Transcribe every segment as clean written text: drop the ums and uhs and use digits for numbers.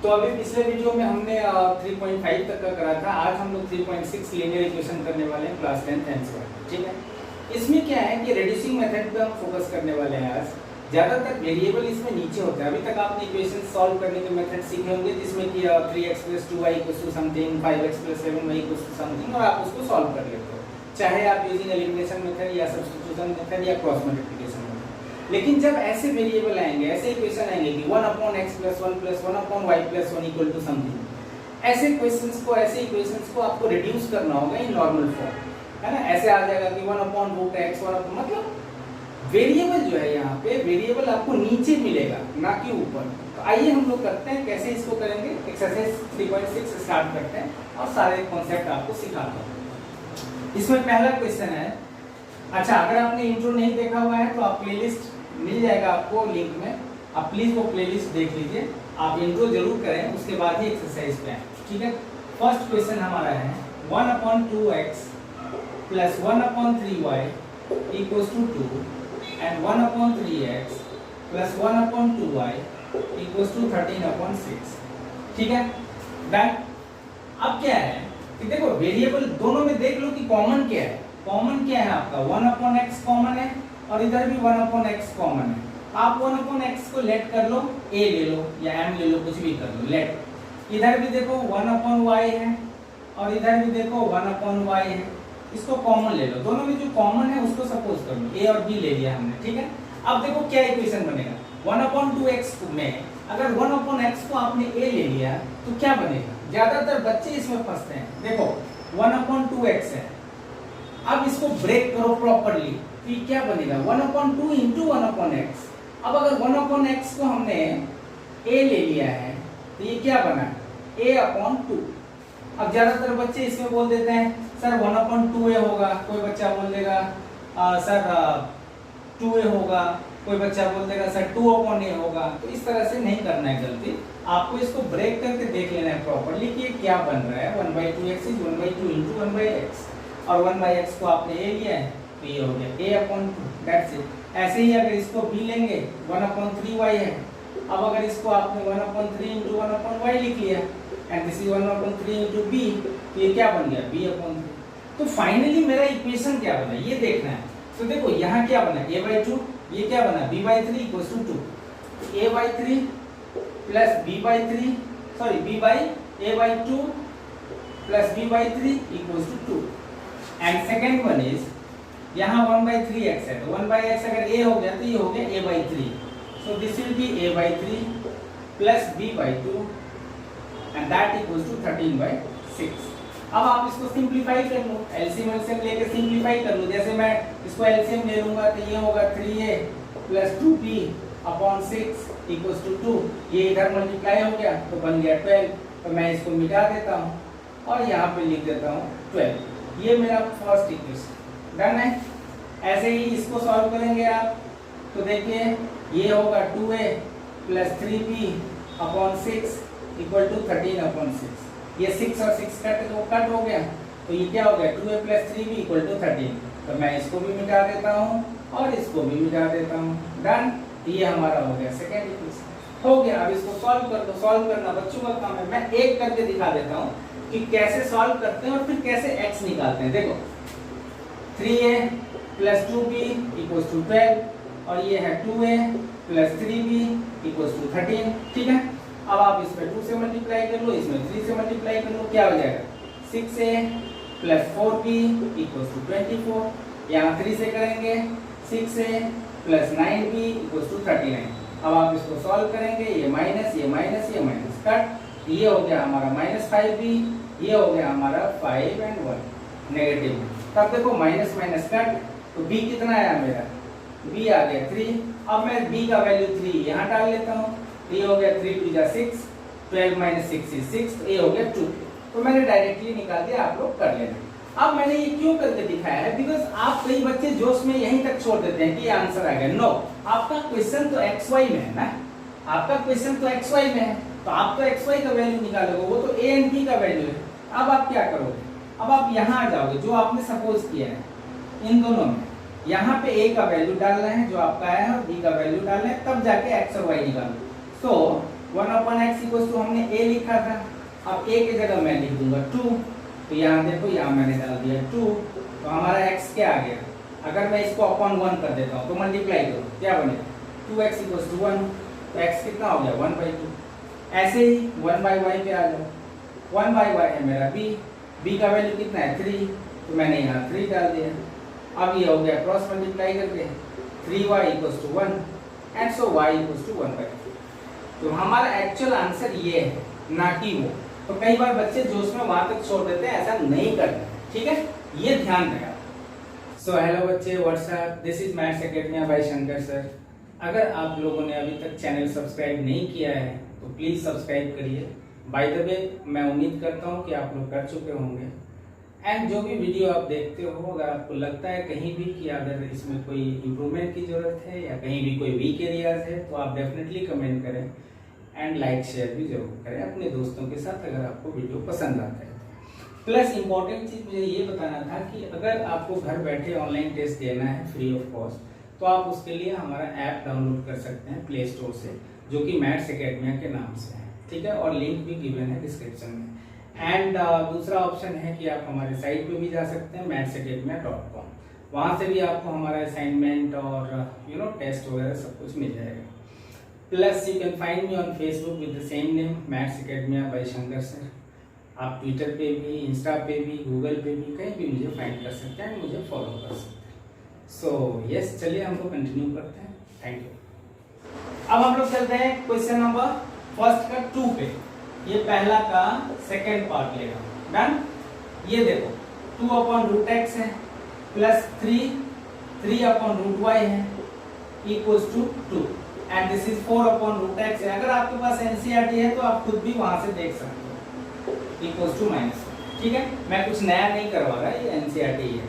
तो अभी पिछले वीडियो में हमने 3.5 तक का करा था। आज हम लोग 3.6 लीनियर इक्वेशन करने वाले हैं क्लास 10th आंसर। ठीक है, इसमें क्या है कि रेड्यूसिंग मेथड पे हम फोकस करने वाले हैं आज। ज़्यादातर वेरिएबल इसमें नीचे होते हैं। अभी तक आपने इक्वेशन सॉल्व करने के मेथड सीखे होंगे, जिसमें कि 3x + 2y = something, 5x + 7y = something, और आप उसको सॉल्व कर लेते हो, चाहे आप यूजिंग एलिमिनेशन मेथड या सब्स्टिट्यूशन मेथड या क्रॉस मल्टीप्लिकेशन मेथड। लेकिन जब ऐसे वेरिएबल आएंगे, ऐसे इक्वेशन आएंगे कि 1/x + 1 + 1/y + 1 = समथिंग, ऐसे क्वेश्चंस को, ऐसे इक्वेशंस को आपको रिड्यूस करना होगा इन नॉर्मल फॉर्म, है ना। ऐसे आ जाएगा कि 1/√x, मतलब वेरिएबल जो है यहाँ पे वेरिएबल आपको नीचे मिलेगा, ना कि ऊपर। तो आइए हम लोग करते हैं कैसे इसको करेंगे। एक्सरसाइज 3.6 स्टार्ट करते हैं और सारे कॉन्सेप्ट आपको सिखाता हूँ। इसमें पहला क्वेश्चन है, अच्छा अगर आपने इंट्रो नहीं देखा हुआ है तो आप प्लेलिस्ट मिल जाएगा आपको लिंक में, आप प्लीज वो प्लेलिस्ट देख लीजिए। आप इंट्रो जरूर करें, उसके बाद ही एक्सरसाइज पे आए। ठीक है, फर्स्ट क्वेश्चन हमारा है 1/2x + 1/3y = 2 and 1/3x + 1/2y = 13/6। ठीक है, डन। अब क्या है कि देखो वेरिएबल दोनों में देख लो कि कॉमन क्या है। कॉमन क्या है आपका, 1/x कॉमन है और इधर भी 1/x कॉमन है। आप 1/x को लेट कर लो, a ले लो या m ले लो, कुछ भी कर लो, लेट। इधर भी देखो 1/y है और इधर भी देखो 1/y है, इसको कॉमन ले लो। दोनों में जो कॉमन है उसको सपोज कर लो, a और b ले लिया हमने। ठीक है, अब देखो क्या इक्वेशन बनेगा। 1/2x में अगर 1/x को आपने a ले लिया तो क्या बनेगा। ज्यादातर बच्चे इसमें फंसते हैं। देखो 1/2x है, अब इसको ब्रेक करो प्रॉपरली, फिर क्या बनेगा 1/2 × 1/x। अब अगर 1/x को हमने a ले लिया है तो ये क्या बना, a/2। अब ज्यादातर बच्चे इसमें बोल देते हैं सर 1/2a होगा, कोई बच्चा बोल देगा सर 2a होगा, कोई बच्चा बोल देगा सर 2/a होगा। तो इस तरह से नहीं करना है गलती, आपको इसको ब्रेक करके देख लेना है प्रॉपरली कि ये क्या बन रहा है। 1/2x = 1/2 × 1/x, और 1/x को आपने a लिया है तो ये हो गया a/2, दैट्स इट। ऐसे ही अगर इसको b लेंगे 1/3y है, अब अगर इसको आपने 1/3 × 1/y लिख लिया एंड दिस इज 1/3 × b, तो ये क्या बन गया b/3। तो फाइनली मेरा इक्वेशन क्या बना ये देखना है। तो देखो यहाँ क्या बना a/2, ये क्या बना b/3 = 2, a/3 + b/3 sorry b/a/2 + b/3 = 2। And second one is यहाँ 1/3x है, तो 1/x अगर a हो गया तो ये हो गया a/3, so this will be a/3 + b/2 and that = 13/6। अब आप इसको सिंपलीफाई कर लो, एलसीएम लेके सिंपलीफाई कर लो। जैसे मैं इसको एलसीएम ले लूंगा तो ये होगा 3a + 2b/6 = 2। ये इधर मल्टीप्लाई हो गया तो बन गया 12, तो मैं इसको मिटा देता हूँ और यहाँ पे लिख देता हूँ 12। ये मेरा फर्स्ट इक्वेशन डन है। ऐसे ही इसको सॉल्व करेंगे आप, तो देखिए ये होगा 2a + 3b/6 = 13/6। ये 6 और 6 कट हो गया, तो ये क्या हो गया 2a + 3b = 13। तो मैं इसको भी मिटा देता हूँ और इसको भी मिटा देता हूँ, डन। ये हमारा हो गया सेकेंड इक्वेशन हो गया। अब इसको सॉल्व कर दो। सॉल्व करना बच्चों का काम है, मैं एक करके दिखा देता हूँ कि कैसे सॉल्व करते हैं और फिर कैसे x निकालते हैं। देखो 3a + 2b = 12 और ये है 2a + 3b = 13। ठीक है, अब आप इसमें 2 से मल्टीप्लाई कर लो, इसमें 3 से मल्टीप्लाई कर लो, क्या हो जाएगा 6a + 4b = 24। यहाँ 3 से करेंगे 6a + 9b = 39। अब आप इसको सॉल्व करेंगे, ये माइनस ये माइनस ये माइनस कट, ये हो गया हमारा -5b, ये हो गया हमारा 5 और 1 नेगेटिव। तब देखो माइनस माइनस कट, तो b कितना आया मेरा, b आ गया 3। अब मैं b का वैल्यू 3 यहाँ डाल लेता हूँ, ये हो गया 3 × 6, 12 - 6 = 6, तो ये हो गया 2। तो मैंने डायरेक्टली निकाल दिया, आप लोग कर लेना। अब मैंने ये क्यों करके दिखाया है, बिकॉज आप कई बच्चे जोश में यहीं तक छोड़ देते हैं कि ये आंसर आ गया। नो, आपका क्वेश्चन तो xy में है ना, आपका क्वेश्चन तो xy में है, तो आप तो xy का वैल्यू निकालोगे, वो तो a एंड b का वैल्यू है। अब आप क्या करोगे, अब आप यहाँ आ जाओगे, जो आपने सपोज किया है इन दोनों में, यहाँ पे a का वैल्यू डालना है जो आपका आया है और b का वैल्यू डालना है, तब जाके x और y निकालो। सो 1/x इक्वल्स टू हमने a लिखा था, अब a की जगह मैं लिख दूंगा 2, तो यहाँ देखो यहाँ मैंने डाल दिया 2, तो हमारा x क्या आ गया, अगर मैं इसको अपॉन 1 कर देता हूँ तो मल्टीप्लाई करो क्या बनेगा 2x इक्वल्स टू 1, तो x कितना हो गया 1/2। ऐसे ही 1/y पे आ जाओ, 1/y है मेरा b का वैल्यू कितना है 3, तो मैंने यहाँ 3 डाल दिया। अब ये हो गया क्रॉस मल्टीप्लाई करके 3y equals to 1 and so y equals to 1/2। तो हमारा एक्चुअल आंसर ये है, ना कि वो। तो कई बार बच्चे जोश में वहां तक छोड़ देते हैं, ऐसा नहीं करना, ठीक है, ये ध्यान रखा। सो हेलो बच्चे, what's up, this is maths academy by Shankar sir. अगर आप लोगों ने अभी तक चैनल सब्सक्राइब नहीं किया है तो प्लीज सब्सक्राइब करिए। बाय द वे मैं उम्मीद करता हूँ कि आप लोग कर चुके होंगे। एंड जो भी वीडियो आप देखते हो, अगर आपको लगता है कहीं भी कि अगर इसमें कोई इम्प्रूवमेंट की जरूरत है या कहीं भी कोई वीक एरियाज है, तो आप डेफिनेटली कमेंट करें एंड लाइक शेयर भी जरूर करें अपने दोस्तों के साथ अगर आपको वीडियो पसंद आता है। प्लस इम्पॉर्टेंट चीज मुझे ये बताना था कि अगर आपको घर बैठे ऑनलाइन टेस्ट देना है फ्री ऑफ कॉस्ट, तो आप उसके लिए हमारा ऐप डाउनलोड कर सकते हैं प्ले स्टोर से, जो कि मैथ्स एकेडमी के नाम से है, ठीक है, और लिंक भी गिवन है डिस्क्रिप्शन में। एंड दूसरा ऑप्शन है कि आप हमारे साइट पे भी जा सकते हैं mathsacademia.com, वहाँ से भी आपको हमारा असाइनमेंट और टेस्ट वगैरह सब कुछ मिल जाएगा। Plus you can find me on Facebook with the same name maths academia by Shankar sir. आप ट्विटर पे भी, इंस्टा पे भी, गूगल पे भी, कहीं भी मुझे फाइंड कर सकते हैं, मुझे फॉलो कर सकते हैं। सो यस, चलिए हम लोग कंटिन्यू करते हैं। Thank you. अब हम लोग चलते हैं क्वेश्चन नंबर फर्स्ट का 2 पे। ये पहला का सेकेंड पार्ट लेगा, डन। ये देखो 2/√x है प्लस 3/√y है equals to 2 and this is 4/√x है। अगर आपके पास एनसीईआरटी है तो आप खुद भी वहां से देख सकते हो, इक्वल्स टू -, ठीक है। मैं कुछ नया नहीं करवा रहा, ये एनसीईआरटी है,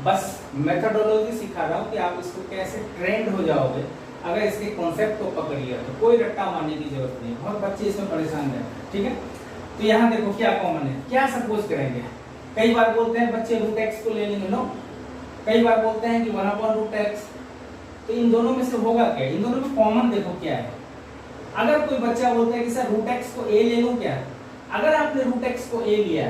बस मेथोडोलॉजी सिखा रहा हूँ कि आप इसको कैसे ट्रेंड हो जाओगे। अगर इसके कॉन्सेप्ट को पकड़ लिया तो कोई रट्टा मारने की जरूरत नहीं है, बहुत बच्चे इसमें परेशान रहते हैं, ठीक है। तो यहाँ देखो क्या कॉमन है, क्या सपोज करेंगे। कई बार बोलते हैं बच्चे √x को ले लेंगे, नो, कई बार बोलते हैं कि 1/√x, तो इन दोनों में से होगा क्या, इन दोनों में कॉमन देखो क्या है। अगर कोई बच्चा बोलता है कि सर √x को a ले लूं क्या, अगर आपने √x को a लिया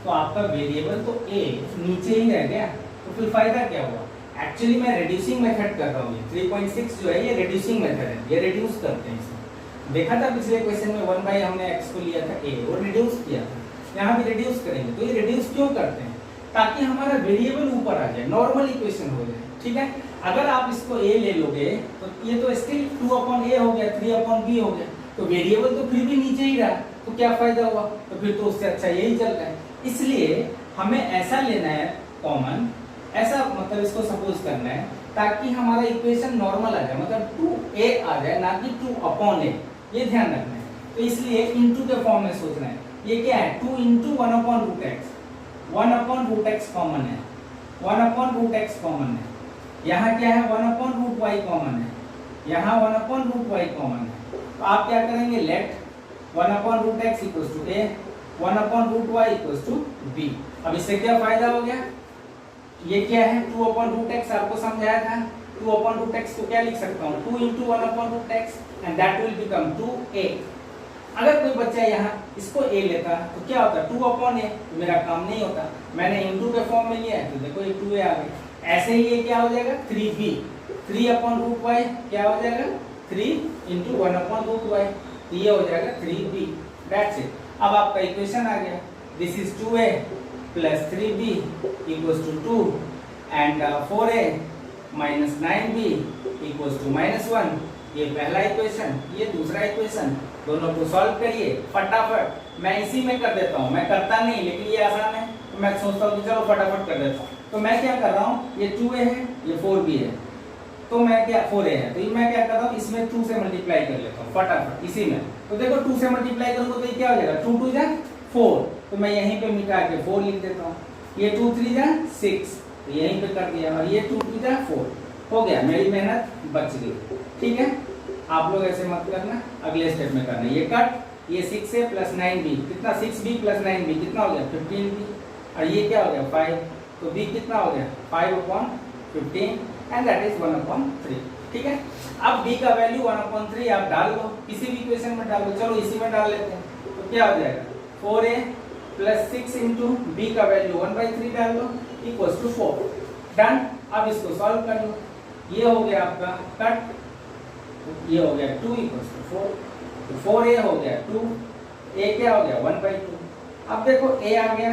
तो आपका वेरिएबल तो a नीचे ही रह गया, तो फिर फायदा क्या हुआ। एक्चुअली मैं रिड्यूसिंग मेथड कर रहा हूँ, 3.6 जो है ये रिड्यूसिंग मेथड है, ये रिड्यूस करते हैं इसमें। देखा था पिछले क्वेश्चन में 1/, हमने x को लिया था a और रिड्यूस किया था, यहाँ भी रिड्यूस करेंगे। तो ये रिड्यूस क्यों करते हैं, ताकि हमारा वेरिएबल ऊपर आ जाए, नॉर्मल इक्वेशन हो जाए, ठीक है। अगर आप इसको a ले लोगे तो ये तो स्टिल 2/a हो गया, 3/b हो गया, तो वेरिएबल तो फिर भी नीचे ही रहा, तो क्या फायदा हुआ। तो फिर तो उससे अच्छा यही चल रहा है। इसलिए हमें ऐसा लेना है कॉमन, ऐसा मतलब इसको सपोज करना है ताकि हमारा इक्वेशन नॉर्मल आ जाए, मतलब 2a आ जाए, ना कि 2/a, ये ध्यान रखना है। तो इसलिए इनटू के फॉर्म में सोचना है। ये क्या है 2 × 1/√x, 1/√x कॉमन है, 1/√x कॉमन है। यहाँ क्या है 1/√y कॉमन है, यहाँ 1/√y कॉमन है। तो आप क्या करेंगे, let 1/√x equals to a, 1/√y equals to b। अब इससे क्या फायदा हो गया, ये क्या है 2/√x, आपको समझाया था। 2/√x को क्या लिख सकता हूँ, 2 × 1/√x and that will become 2a। अगर कोई बच्चा यहाँ इसको a लेता तो क्या होता, 2/a, तो मेरा काम नहीं होता। मैंने इनटू के फॉर्म में लिया है तो देखो ये 2a आ गया। ऐसे ही ये क्या हो जाएगा 3b, 3/√y क्या हो जाएगा 3 × 1/√y, तो ये हो जाएगा 3b, दैट्स इट। अब आपका इक्वेशन आ गया, this is 2a plus 3b equals to 2 and 4a minus 9b equals to -1। ये पहला इक्वेशन, ये दूसरा इक्वेशन, दोनों को सॉल्व करिए फटाफट। मैं इसी में कर देता हूँ, मैं करता नहीं, लेकिन ये आसान है तो मैं सोचता हूँ कि चलो फटाफट कर देता हूँ। तो मैं क्या कर रहा हूँ, ये 2a है, ये 4b है, तो मैं क्या 4a है, तो मैं क्या कर रहा हूँ, इसमें 2 से मल्टीप्लाई कर लेता हूँ फटाफट इसी में। तो देखो 2 से मल्टीप्लाई करूँगा तो ये क्या हो जाएगा 2 × 2 = 4, तो मैं यहीं पे मिटा के 4 लिख देता हूँ। ये 2 × 3 = 6, तो यहीं पे कर दिया, और ये 2 × 2 = 4 हो गया, मेरी मेहनत बच गई, ठीक है। आप लोग ऐसे मत करना, अगले स्टेप में करना। ये कट, ये 6a प्लस 9b कितना, 6b प्लस 9b कितना हो गया 15b, और ये क्या हो गया 5, तो b कितना हो गया 5/15 एंड दैट इज 1/3, ठीक है। अब b का वैल्यू 1/3 आप डाल दो, किसी भी इक्वेशन में डालो, चलो इसी में डाल लेते हैं। तो क्या हो जाएगा 4a + 6 इंटू b का वैल्यू 1/3 डाल दो इक्वल्स टू 4। डन। अब इसको सॉल्व कर लो, ये हो गया आपका कट, ये हो गया 2 इक्वल्स टू 4, तो 4a हो गया 2, a क्या हो गया 1/2। अब देखो a आ गया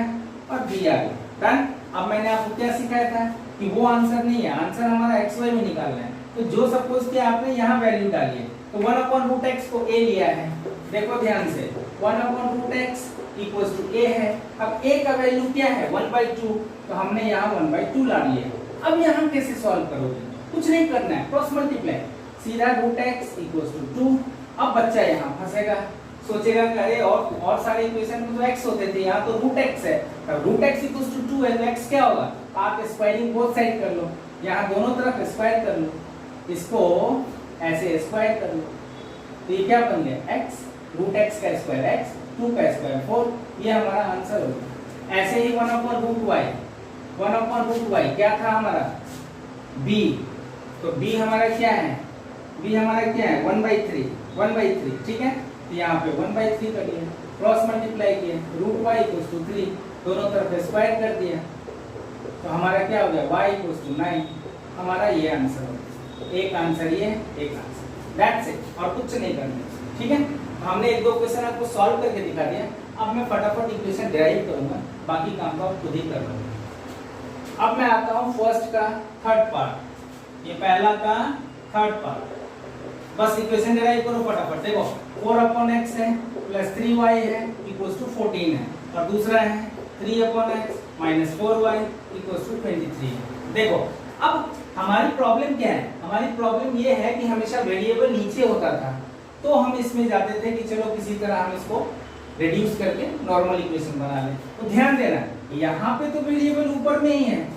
और b आ गया। डन। अब मैंने आपको क्या सिखाया था कि वो आंसर नहीं है, आंसर हमारा xy में निकालना है। तो जो सपोज कि आपने यहाँ वैल्यू डाली है, तो 1/√x को a लिया है, देखो ध्यान से 1/√x इक्वल्स टू a है। अब a का वैल्यू क्या है 1/2, तो हमने यहाँ 1/2 ला लिया। अब यहाँ कैसे सॉल्व करोगे, कुछ नहीं करना है, क्रॉस मल्टीप्लाई, सीधा √x इक्वल्स टू 2। अब बच्चा यहाँ फंसेगा, सोचेगा कि अरे और सारे इक्वेशन में तो x होते थे, यहाँ तो √x है, तब √x इक्वल्स टू 2 है, तो x क्या होगा, आप स्क्वायरिंग बोथ साइड कर लो, यहाँ दोनों तरफ स्क्वायर कर लो, इसको ऐसे स्क्वायर कर लो, तो ये क्या बन गया x, √x का स्क्वायर x, 2 का स्क्वायर 4, ये हमारा आंसर होगा। ऐसे ही 1/√y, 1/√y क्या था हमारा b, तो b हमारा क्या है, b हमारा क्या है 1/3, ठीक है। तो यहाँ पे 1/3 कर दिया, क्रॉस मल्टीप्लाई किया, √y इक्वल्स टू 3, दोनों तरफ स्क्वायर कर दिया, तो हमारा क्या हो गया y इक्वल्स टू 9। हमारा ये आंसर हो गया, एक आंसर ये, एक आंसर, दैट्स इट, और कुछ नहीं करना, ठीक है। हमने एक दो क्वेश्चन आपको सॉल्व करके दिखा दिया, अब मैं फटाफट इक्वेशन डिराइव करूंगा, बाकी काम तो आप खुद ही कर लोगे। अब मैं आता हूँ फर्स्ट का थर्ड पार्ट, ये पहला का थर्ड पार्ट, बस इक्वेशन डिराइव करो फटाफट। देखो 4/x है प्लस 3y है इक्वल्स टू 14 है, और दूसरा है 3/x minus 4y equals to 23 है। देखो अब हमारी प्रॉब्लम क्या है, हमारी प्रॉब्लम ये है कि हमेशा वेरिएबल नीचे होता था, तो हम इसमें जाते थे कि चलो किसी तरह हम इसको रिड्यूस करके नॉर्मल इक्वेशन बना लें। तो ध्यान देना, यहाँ पे तो वेरिएबल ऊपर में ही है,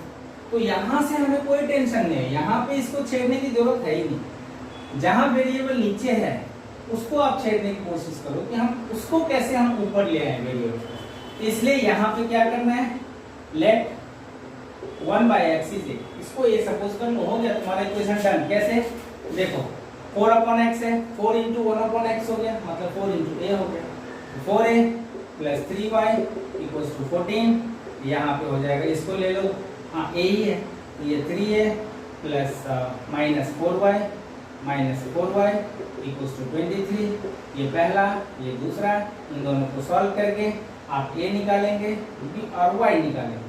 तो यहाँ से हमें कोई टेंशन नहीं है, यहाँ पे इसको छेड़ने की जरूरत है ही नहीं। जहाँ वेरिएबल नीचे है उसको आप छेड़ने की कोशिश करो कि हम उसको कैसे हम ऊपर ले आए वेरिएबल। इसलिए यहाँ पे क्या करना है, लेट 1/x इज a, इसको ये सपोज कर लो, हो गया तुम्हारा इक्वेशन डन। कैसे, देखो 4/x है, 4 इंटू 1/x हो गया, मतलब 4 इंटू a हो गया, 4a plus 3y equals to 14, यहाँ पे हो जाएगा, इसको ले लो, हाँ a ही है, ये 3a plus minus 4y equals to 23, ये पहला ये दूसरा, इन दोनों को सॉल्व करके आप a निकालेंगे और y निकालेंगे।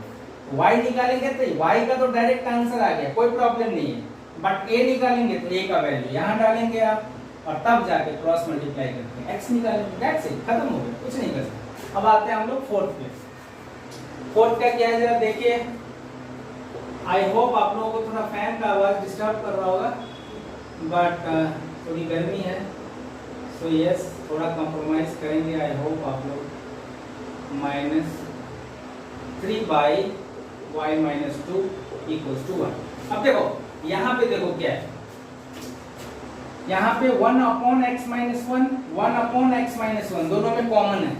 y निकालेंगे तो y का तो डायरेक्ट आंसर आ गया, कोई प्रॉब्लम नहीं है, बट a निकालेंगे तो a का वैल्यू यहाँ डालेंगे आप, और तब जाके क्रॉस मल्टीप्लाई करके x निकालेंगे, दैट्स इट, खत्म हो गया, कुछ नहीं कर सकते। अब आते हैं हम लोग फोर्थ पे। फोर्थ का क्या है जरा देखिए, आई होप आप लोगों को थोड़ा फैन का आवाज डिस्टर्ब कर रहा होगा, बट थोड़ी गर्मी है, सो यस थोड़ा कॉम्प्रोमाइज करेंगे। आई होप आप लोग -3/y-2 इक्वल्स टू 1। अब देखो यहाँ पे देखो क्या है, यहाँ पे 1/x-1, 1/x-1 दोनों में कॉमन है,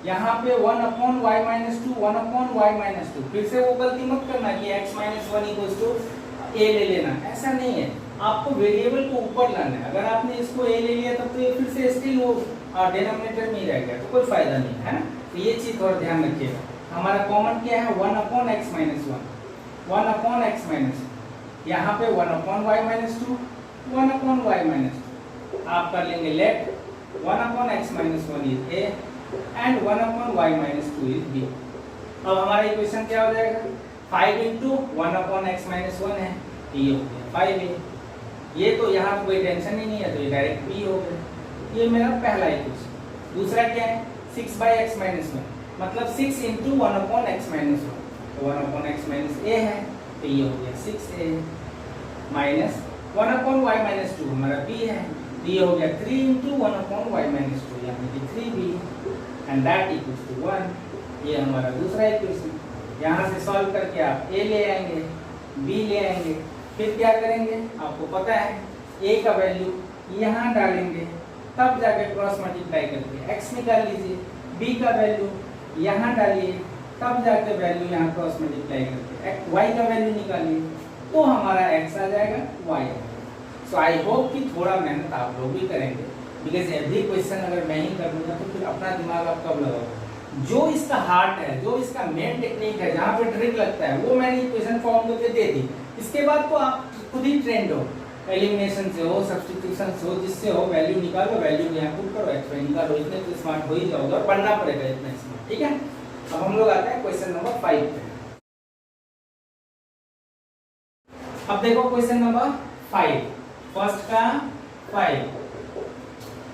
यहाँ पे 1/y-2, 1/y-2, फिर से वो गलती मत करना कि x-1 इक्वल्स टू a ले लेना, ऐसा नहीं है, आपको वेरिएबल को ऊपर लाना है। अगर आपने इसको a ले लिया तब तो ये फिर से स्टिल वो डिनोमिनेटर में ही रह गया, तो कोई फायदा नहीं है ना, तो ये चीज थोड़ा ध्यान रखिएगा। हमारा कॉमन क्या है 1/x-1, 1/x-1, यहाँ पे 1/y-2, 1/y-2, आप कर लेंगे let 1/x-1 is a and 1/y-2 is b। अब हमारा इक्वेशन क्या हो जाएगा, 5 इंटू 1/x-1 है, ये हो गया 5a, ये तो यहाँ कोई टेंशन ही नहीं है, तो ये डायरेक्ट b हो गया, ये मेरा पहला इक्वेशन। दूसरा क्या है 6/x-1, मतलब 6 इंटू 1/x-1, तो 1/x-a है, तो ये हो गया 6a माइनस 1/y-2 हमारा b है, तो ये हो गया 3 इंटू 1/y-2, यानी कि 3b, and that equals to 1। ये हमारा दूसरा इक्वेशन। यहाँ से सॉल्व करके आप a ले आएंगे, b ले आएंगे, फिर क्या करेंगे आपको पता है, a का वैल्यू यहाँ डालेंगे, तब जाके क्रॉस मल्टीप्लाई करके x निकाल लीजिए, b का वैल्यू यहाँ डालिए, तब जाके वैल्यू यहाँ क्रॉस मल्टीप्लाई करके y का वैल्यू निकालिए, तो हमारा x आ जाएगा, y। सो आई होप कि थोड़ा मेहनत आप लोग भी करेंगे, बिकॉज एवरी क्वेश्चन अगर मैं ही कर दूंगा तो फिर अपना दिमाग आप कब लगाओगे। जो इसका हार्ट है, जो इसका मेन टेक्निक है, जहाँ पे ट्रिक लगता है, वो मैंने इक्वेशन फॉर्म करके दे दी। इसके बाद तो आप खुद ही ट्रेंड हो, एलिमिनेशन से हो, सब्स्टिट्यूशन से हो, जिससे हो, वैल्यू निकालो, वैल्यू यहाँ पुट करो, एक्स वाई निकालो, इतने तो स्मार्ट हो ही जाओगे और पढ़ना पड़ेगा इतना स्मार्ट, ठीक है। अब हम लोग आते हैं क्वेश्चन नंबर 5 पे। अब देखो क्वेश्चन नंबर 5, फर्स्ट का 5।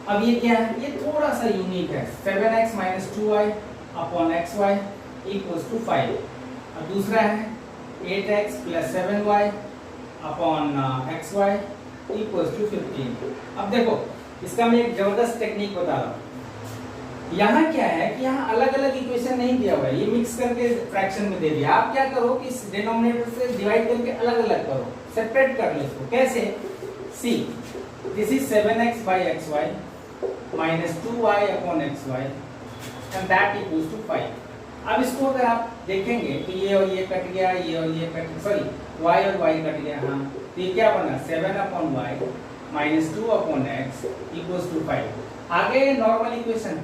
अब ये क्या है, ये थोड़ा सा यूनिक है। 7x - 2y upon xy equals to 5। अब दूसरा है 8x + 7y upon xy equals to 15। अब देखो इसका मैं एक जबरदस्त टेक्निक बता रहा हूँ। यहाँ क्या है कि यहाँ अलग अलग इक्वेशन नहीं दिया हुआ है, ये मिक्स करके फ्रैक्शन में दे दिया। आप क्या करो कि इस डिनोमिनेटर से डिवाइड करके अलग अलग करो, सेपरेट कर लो इसको। कैसे? See this is 7x by xy - 2y upon xy and that equals to 5। अब इसको अगर आप देखेंगे तो ये और ये कट गया, ये और ये कट, सॉरी y और y कट गया। हाँ, तो ये क्या बना? 7/y - 2/x equals to 5। आगे नॉर्मल इक्वेशन,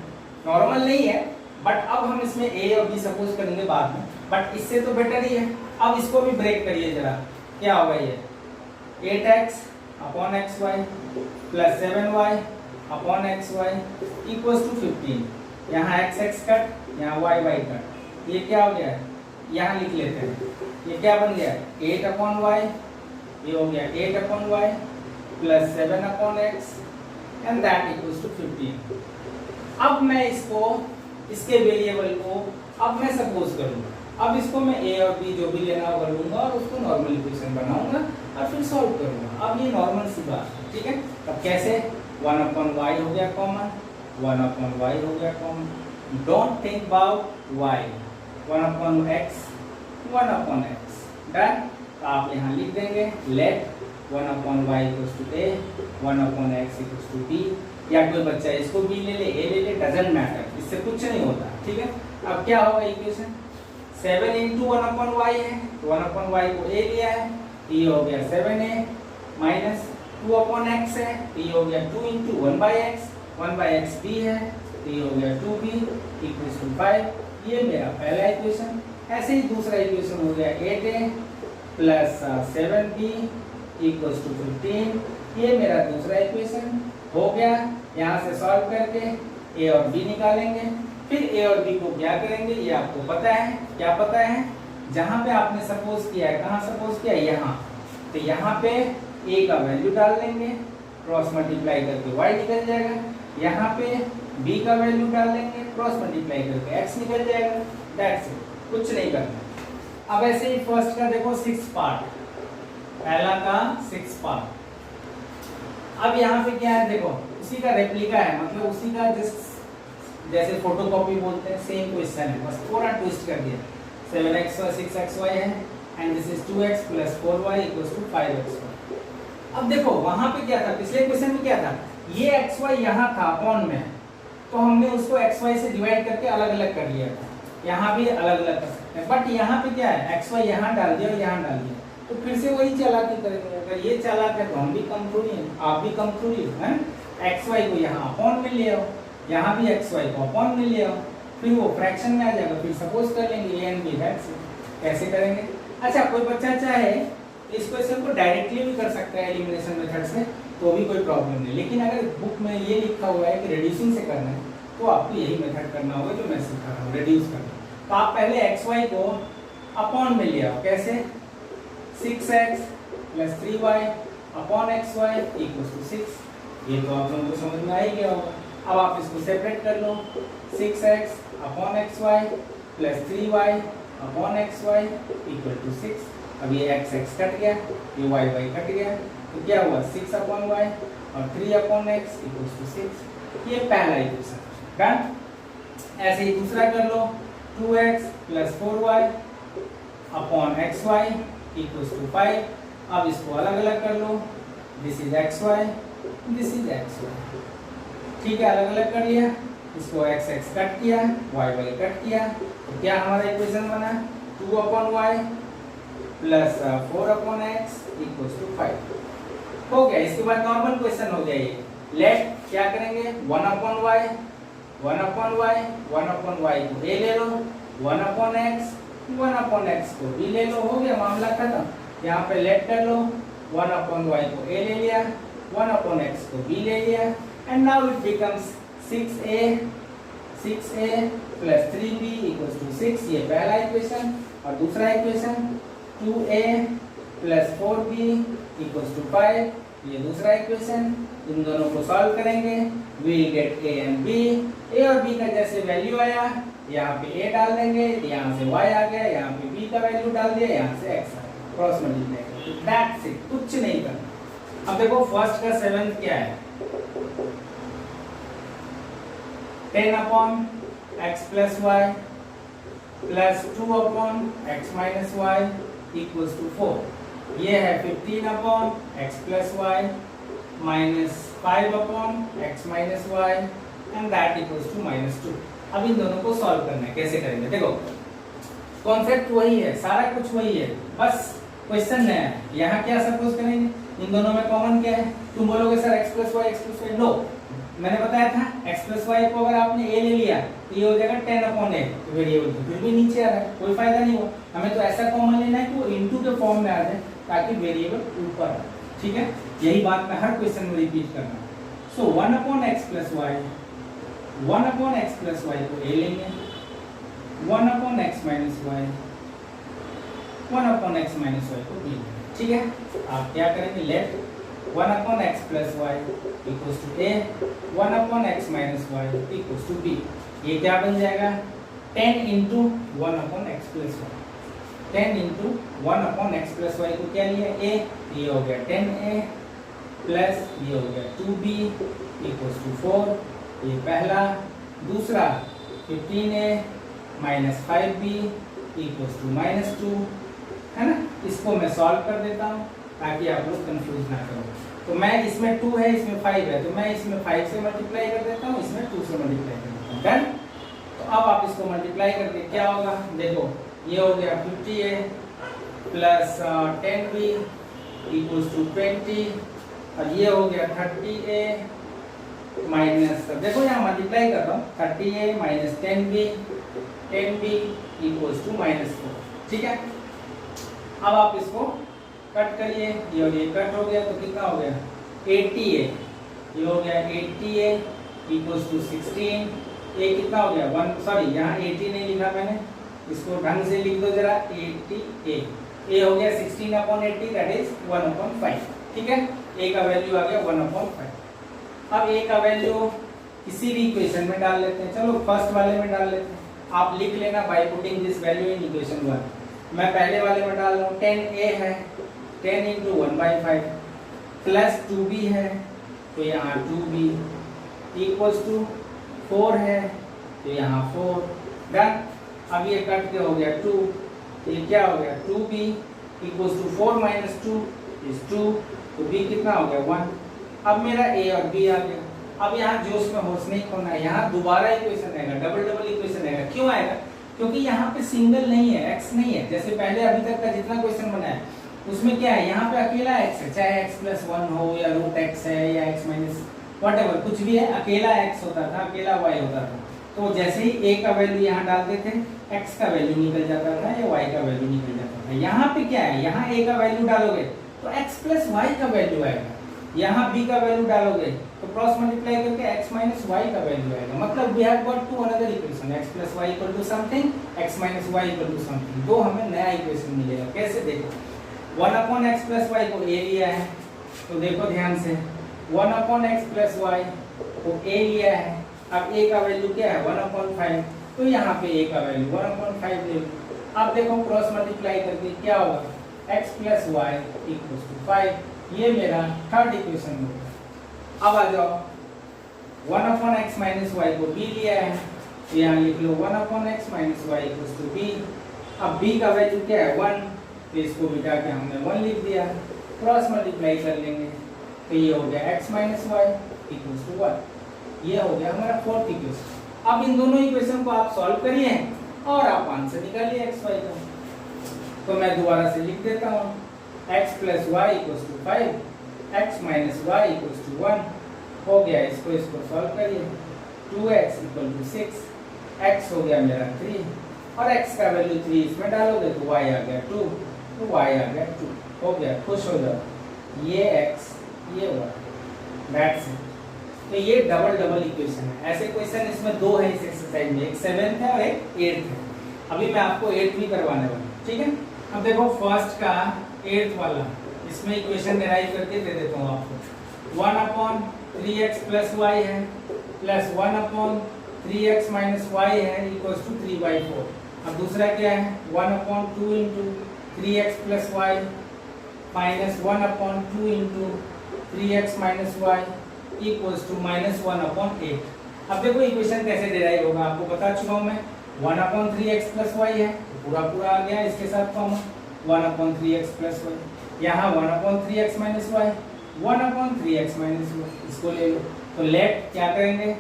नॉर्मल नहीं है बट अब हम इसमें a और b सपोज करेंगे बाद में, बट इससे तो बेटर ही है। अब इसको भी ब्रेक करिए जरा, क्या होगा ये 8x upon xy plus 7y upon xy equals to 15। यहाँ x कट, यहाँ y कट, ये क्या हो गया? यहाँ लिख लेते हैं, ये क्या बन गया? 8/y, ये हो गया 8/y plus 7/x and that equals to 15। अब मैं इसको, इसके वेरिएबल को अब मैं सपोज करूंगा। अब इसको मैं a और b जो भी लेना होगा लूंगा और उसको नॉर्मल इक्वेशन बनाऊंगा और फिर सॉल्व करूंगा। अब ये नॉर्मल सी बात है, ठीक है। अब कैसे? 1/y हो गया कॉमन, 1/y हो गया common. Don't think about y, 1/x 1/x done. तो आप यहाँ लिख देंगे let 1/y equals to a, 1/x equals to b। या कोई बच्चा इसको b ले ले, a ले ले, डजंट मैटर, इससे कुछ नहीं होता, ठीक है। अब क्या होगा इक्वेशन? 7 × 1/y है, तो 1/y को a लिया है, तो ये हो गया 7a माइनस 2/x है, तो ये हो गया 2 × 1/x, 1/x b है, तो ये हो गया 2b इक्वल्स टू 5। ये मेरा पहला इक्वेशन। ऐसे ही दूसरा इक्वेशन हो गया 8a plus 7b equals to 15। ये मेरा दूसरा इक्वेशन हो गया। यहाँ से सॉल्व करके a और b निकालेंगे, फिर a और b को क्या करेंगे ये आपको पता है। क्या पता है? जहाँ पे आपने सपोज किया है, कहाँ सपोज किया है? यहाँ। तो यहाँ पे a का वैल्यू डाल देंगे, क्रॉस मल्टीप्लाई करके y निकल जाएगा। यहाँ पे b का वैल्यू डाल देंगे, क्रॉस मल्टीप्लाई करके x निकल जाएगा। दैट्स इट, कुछ नहीं करना। अब ऐसे ही फर्स्ट का देखो 6 पार्ट, पहला का 6 पार्ट। अब यहाँ पे क्या है देखो, उसी का रेप्लिका है, मतलब उसी का जैसे फोटोकॉपी बोलते हैं, सेम क्वेश्चन है, बस थोड़ा ट्विस्ट कर दिया। 7x और 6xy है and this is 2x plus 4y equals to 5xy। अब देखो वहां पे क्या था, पिछले क्वेश्चन में क्या था? ये xy यहाँ था अपॉन में, तो हमने उसको xy से डिवाइड करके अलग अलग कर लिया था। यहाँ भी अलग अलग कर सकते हैं, बट यहाँ पे क्या है? xy यहाँ डाल दिया और यहाँ डाल दिया, तो फिर से वही चालाकी करेंगे। अगर ये चालाक है तो हम भी कम थोड़ी हैं, आप भी कम थोड़ी हैं। xy को यहाँ अपॉन में ले आओ, यहाँ भी xy को अपॉन में ले आओ, फिर वो फ्रैक्शन में आ जाएगा। फिर सपोज कर लेंगे a and b, कैसे करेंगे? अच्छा, कोई बच्चा चाहे इस क्वेश्चन को डायरेक्टली भी कर सकता है एलिमिनेशन मेथड से, तो भी कोई प्रॉब्लम नहीं। लेकिन अगर बुक में ये लिखा हुआ है कि रिड्यूसिंग से करना है, तो आपको यही मेथड करना होगा जो मैं सिखा रहा हूँ, रिड्यूस करना। तो आप पहले xy को अपॉन में ले आओ। कैसे? 6x plus 3y upon xy equals to 6। ये तो आप लोगों को समझ में आ ही गया होगा। अब आप इसको सेपरेट कर लो, 6x upon xy plus 3y upon xy equal to 6। अब ये x कट गया, ये y कट गया, तो क्या हुआ? 6/y और 3/x इक्वल्स टू 6। ये पहला इक्वेशन डन। ऐसे ही दूसरा कर लो, 2x plus 4y upon xy equals to 5। अब इसको अलग अलग कर लो, this is xy, this is xy, ठीक है। अलग अलग कर लिया, इसको x कट किया, y कट किया, तो क्या हमारा इक्वेशन बना? 2/y plus 4/x equals to 5। हो गया। इसके बाद नॉर्मल क्वेश्चन हो गया ये। लेट क्या करेंगे 1 अपॉन y 1 अपॉन y को a ले लो, 1 अपॉन x को b ले लो, हो गया मामला खत्म। यहाँ पे लेट कर लो, 1 अपॉन y को a ले लिया, 1 अपॉन x को b ले लिया, and now it becomes 6a plus 3b equals to 6, ये पहला इक्वेशन। और दूसरा equation 2a plus 4b equals to 5, ये दूसरा इक्वेशन। इन दोनों को सॉल्व करेंगे, we will get a and b। a और b का जैसे वैल्यू आया, यहाँ पे a डाल देंगे, यहाँ से y आ गया, यहाँ पे b का वैल्यू डाल दिया, यहाँ से x आ गया, क्रॉस मल्टीप्लाई। दैट्स इट, कुछ नहीं करना। अब देखो फर्स्ट का 7th क्या है, 10 upon x plus y plus 2 upon x minus y equals to 4। ये है 15 upon x plus y minus 5 upon x minus y and that equals to -2। अब इन दोनों को सॉल्व करना है। कैसे करेंगे देखो, कॉन्सेप्ट वही है, सारा कुछ वही है, बस क्वेश्चन नया है। यहाँ क्या सपोज करेंगे, इन दोनों में कॉमन क्या है। तुम बोलोगे सर x प्लस y लो, मैंने बताया था x प्लस वाई को अगर आपने a ले लिया तो ये हो जाएगा 10 अपॉन a, वेरिएबल तो फिर भी नीचे आ रहा है, कोई फायदा नहीं हुआ। हमें तो ऐसा कॉमन लेना है कि वो इनटू के फॉर्म में आ जाए ताकि वेरिएबल ऊपर आए, ठीक है। यही बात मैं हर क्वेश्चन में रिपीट करना है। So 1 upon x plus y, 1 upon x plus y को a लेंगे, 1 upon x minus y, 1 upon x minus y को b, ठीक है। आप क्या करेंगे, let 1 upon x plus y equals to a, 1 upon x minus y equals to b। ये क्या बन जाएगा, 10 into 1 upon x plus y, 10 into 1 upon x plus y को क्या लिया a, ये हो गया 10a प्लस ये हो गया 2b equals to 4, ये पहला। दूसरा 15a minus 5b equals to -2, है ना। इसको मैं सॉल्व कर देता हूँ ताकि आप लोग कंफ्यूज ना करो। तो मैं इसमें 2 है, इसमें 5 है, तो मैं इसमें 5 से मल्टीप्लाई कर देता हूँ, इसमें 2 से मल्टीप्लाई कर देता हूँ। डन। तो अब आप इसको मल्टीप्लाई करके क्या होगा, देखो ये हो गया 50a plus 10b equals to 20, और ये हो गया 30a माइनस, देखो यहाँ मल्टीप्लाई कर रहा हूँ, 30a minus 10b equals to -4, ठीक है। अब आप इसको कट करिए, ये और ये कट हो गया तो कितना हो गया 80a, ये हो गया 80a इक्वल्स टू 16, ये कितना हो गया 1, सॉरी यहाँ 80 नहीं लिखा मैंने, इसको ढंग से लिख दो जरा, 80a, ये हो गया 16 अपॉन 80 दैट इज 1 अपॉन 5, ठीक है। a का वैल्यू आ गया 1 अपॉन 5। अब a का वैल्यू किसी भी इक्वेशन में डाल लेते हैं, चलो फर्स्ट वाले में डाल लेते हैं। आप लिख लेना by putting this value in equation 1। मैं पहले वाले में डाल रहा हूँ, 10a है, 10 into 1/5 प्लस 2b है, तो यहाँ 2b इक्वल्स टू 4 है, तो यहाँ 4। डन। अब ये कट के हो गया 2, तो ये क्या हो गया 2b equals to 4 minus 2 is 2, तो b कितना हो गया 1। अब मेरा a और b आ गया। अब यहाँ जोश में होश नहीं खोना है, यहाँ दोबारा इक्वेशन आएगा, डबल इक्वेशन आएगा। क्यों आएगा, क्योंकि यहाँ पे सिंगल नहीं है, x नहीं है। जैसे पहले अभी तक का जितना क्वेश्चन बना है उसमें क्या है, यहाँ पे अकेला x है, चाहे x प्लस 1 हो या रूट x है या x माइनस व्हाटएवर कुछ भी है, अकेला x होता था, अकेला y होता था। तो जैसे ही a का वैल्यू यहाँ डालते थे x का वैल्यू निकल जाता था या y का वैल्यू निकल जाता था। यहाँ पे क्या है, यहाँ a का वैल्यू डालोगे तो x प्लस y का वैल्यू आएगा, यहाँ b का वैल्यू डालोगे तो क्रॉस मल्टीप्लाई करके x माइनस y का वैल्यू आएगा। मतलब we have got to another equation, x plus y equal to something, x minus y equal to something. दो हमें नया इक्वेशन मिलेगा। कैसे, देखो 1 अपॉन x प्लस y को a लिया है, तो देखो ध्यान से 1 अपॉन x प्लस y को a लिया है। अब a का वैल्यू क्या है 1 अपॉन 5, तो यहाँ पे a का वैल्यू 1 अपॉन 5 ले लो। अब देखो क्रॉस मल्टीप्लाई करके क्या होगा, x plus y equals to 5, ये मेरा थर्ड इक्वेशन होगा। अब आ जाओ 1 अपॉन x माइनस y को b लिया है, तो यहाँ लिख लो 1 upon x minus y equals to b। अब b का वैल्यू क्या है 1, तो इसको बिठा के हमने 1 लिख दिया, क्रॉस मल्टीप्लाई कर लेंगे तो ये हो गया x minus y equals to 1। ये हो गया हमारा फोर्थ इक्वेशन। अब इन दोनों इक्वेशन को आप सॉल्व करिए और आप आंसर निकालिए x y का। तो मैं दोबारा से लिख देता हूँ x plus y equals to 5 x minus y equals to 1 हो गया। इसको सॉल्व करिए, 2x इक्वल टू 6, x हो गया मेरा 3 और x का वैल्यू 3 इसमें डालोगे तो y आ गया 2, तो y आ गया 2 हो गया। खुश हो जाओ, ये x ये y, दैट्स इट। तो ये डबल इक्वेशन है। ऐसे क्वेश्चन इसमें दो है इस एक्सरसाइज में, एक 7th है और एक 8th है। अभी मैं आपको 8th भी करवाने वाला हूँ, ठीक है। अब देखो फर्स्ट का 8th वाला, इसमें इक्वेशन डिराइव करके दे देता हूँ आपको। 1/3x प्लस y है प्लस 1/3x माइनस y है इक्वल्स टू 3/4। अब दूसरा क्या है, 1/2 into 3x plus y minus 1/2 into 3x minus y equals to -1/8। अब देखो इक्वेशन कैसे डिराइव होगा आपको बता चुका हूँ मैं। 1/3x प्लस y है तो पूरा आ गया इसके साथ कॉमन 1/3x प्लस y। यहाँ 1/3x minus y 1/3x minus y, इसको ले लो। तो लेट क्या करेंगे,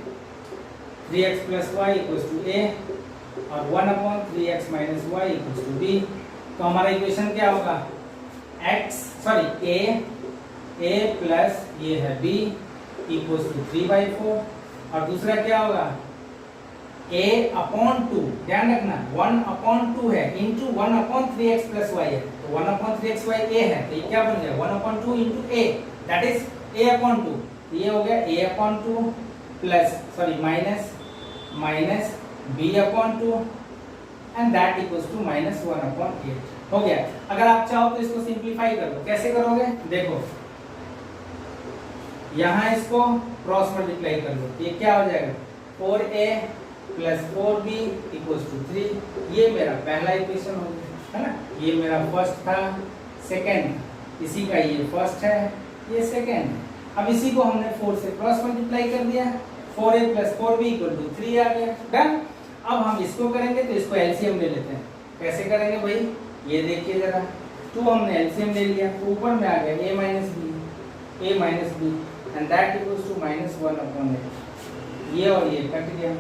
3x plus y equals to a और 1/3x minus y equals to b। तो हमारा इक्वेशन क्या होगा, a प्लस ये है b इक्वल्स टू 3/4 और दूसरा क्या होगा a/2, ध्यान रखना 1/2 है इंटू 1/3x प्लस y है, तो 1/3x y a है तो ये क्या बन गया 1/2 into a, that is a/2। ये हो गया a/2 plus minus b/2 and that equals to -1/8 हो गया। अगर आप चाहो तो इसको सिंप्लीफाई कर लो। कैसे करोगे, देखो यहाँ इसको क्रॉस मल्टीप्लाई कर लो, ये क्या हो जाएगा 4a plus 4b equals to 3। ये मेरा पहला इक्वेशन हो गया, है ना। ये मेरा फर्स्ट था, सेकंड, इसी का ये फर्स्ट है, ये सेकंड है। अब इसी को हमने 4 से क्रॉस मल्टीप्लाई कर दिया, 4a plus 4b equal to 3 आ गया, डन। अब हम इसको करेंगे तो इसको एलसीएम ले लेते हैं। कैसे करेंगे भाई, ये देखिए जरा, 2 हमने एलसीएम ले लिया तो ऊपर में आ गया a minus b and that equals to -1/8। ये और ये कट गया,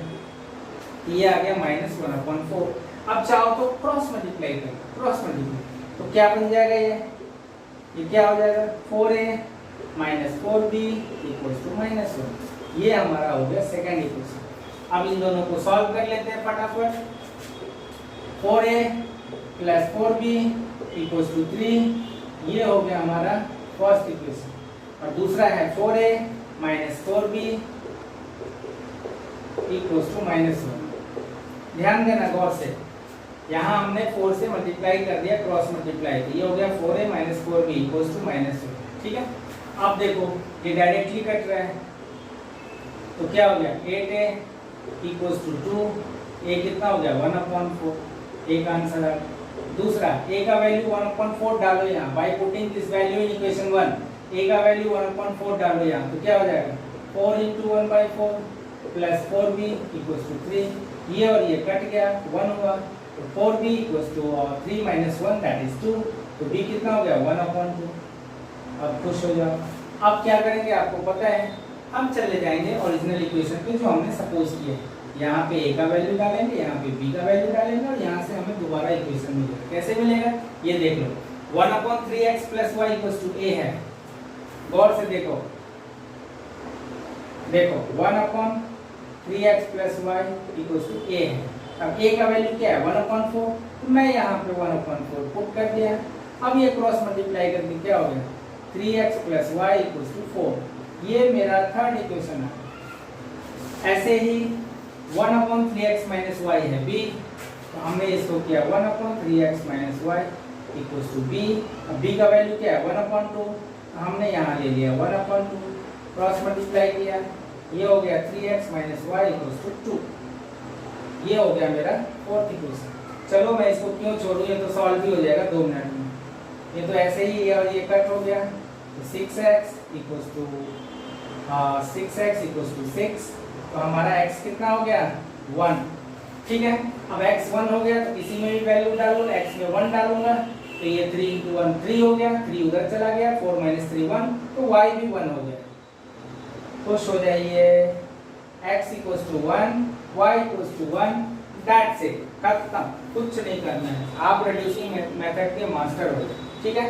ये आ गया -1/4। अब चाहो तो क्रॉस मल्टीप्लाई कर, क्रॉस मल्टीप्लाई तो क्या बन जाएगा, ये क्या हो जाएगा 4a minus 4b equals to -1। ये हमारा हो गया सेकंड इक्वेशन। अब इन दोनों को सॉल्व कर लेते हैं फटाफट। 4a plus 4b equals to 3, ये हो गया हमारा फर्स्ट इक्वेशन। और दूसरा है 4a minus 4b equals to -1। ध्यान देना गौर से, यहाँ हमने 4 से मल्टीप्लाई कर दिया, क्रॉस मल्टीप्लाई, तो ये हो गया 4a minus 4b equals to -1, ठीक है। अब देखो ये डायरेक्टली कट रहा है तो क्या हो गया 8a इक्वल्स टू 2, a कितना हो गया 1/4, एक आंसर है। दूसरा a का वैल्यू 1/4 डालो यहाँ, by putting this value in equation 1, a का वैल्यू 1/4 डालो यहाँ तो क्या हो जाएगा 4 into 1/4 plus 4b equals to 3। ये और ये कट गया, 1 हुआ तो 4b equals to 3 minus 1 that is 2, तो b कितना हो गया 1/2। अब खुश हो जाओ। अब क्या करेंगे आपको पता है, हम चले जाएंगे ओरिजिनल इक्वेशन पे जो हमने सपोज किया। यहाँ पे a का वैल्यू डालेंगे, यहाँ पे b का वैल्यू डालेंगे और यहाँ से हमें दोबारा इक्वेशन मिलेगा। कैसे मिलेगा ये देख लो, 1/3x plus y equals to a है। गौर से देखो 1/3x plus y equals to a है। अब a का वैल्यू क्या है 1/4, तो मैं यहाँ पे 1/4 पुट कर दिया। अब ये क्रॉस मल्टीप्लाई करके क्या हो गया 3x plus y equals to 4। ये मेरा थर्ड इक्वेशन है। ऐसे ही 1/3x माइनस y है b, तो हमने इसको किया 1/3x minus y equals to b। अब b का वैल्यू क्या है 1/2, हमने यहाँ ले लिया 1/2, क्रॉस मल्टीप्लाई किया, ये हो गया 3x minus y equals to 2। ये हो गया मेरा फोर्थ इक्वेशन। चलो मैं इसको क्यों छोड़ूं, ये तो सॉल्व भी हो जाएगा 2 मिनट में। ये तो ऐसे ही है और ये कट हो गया, तो 6x इक्वल्स टू 6, तो हमारा x कितना हो गया 1, ठीक है। अब x 1 हो गया तो इसी में भी वैल्यू डालो, x में 1 डालूंगा तो ये 3 इंटू 1 3 हो गया, 3 उधर चला गया, 4 माइनस 3 1, तो y भी 1 हो गया। खुश हो जाइए, x equals to 1, y equals to 1, that's it, खत्म, कुछ नहीं करना है। आप रिड्यूसिंग मेथड के मास्टर हो, ठीक है।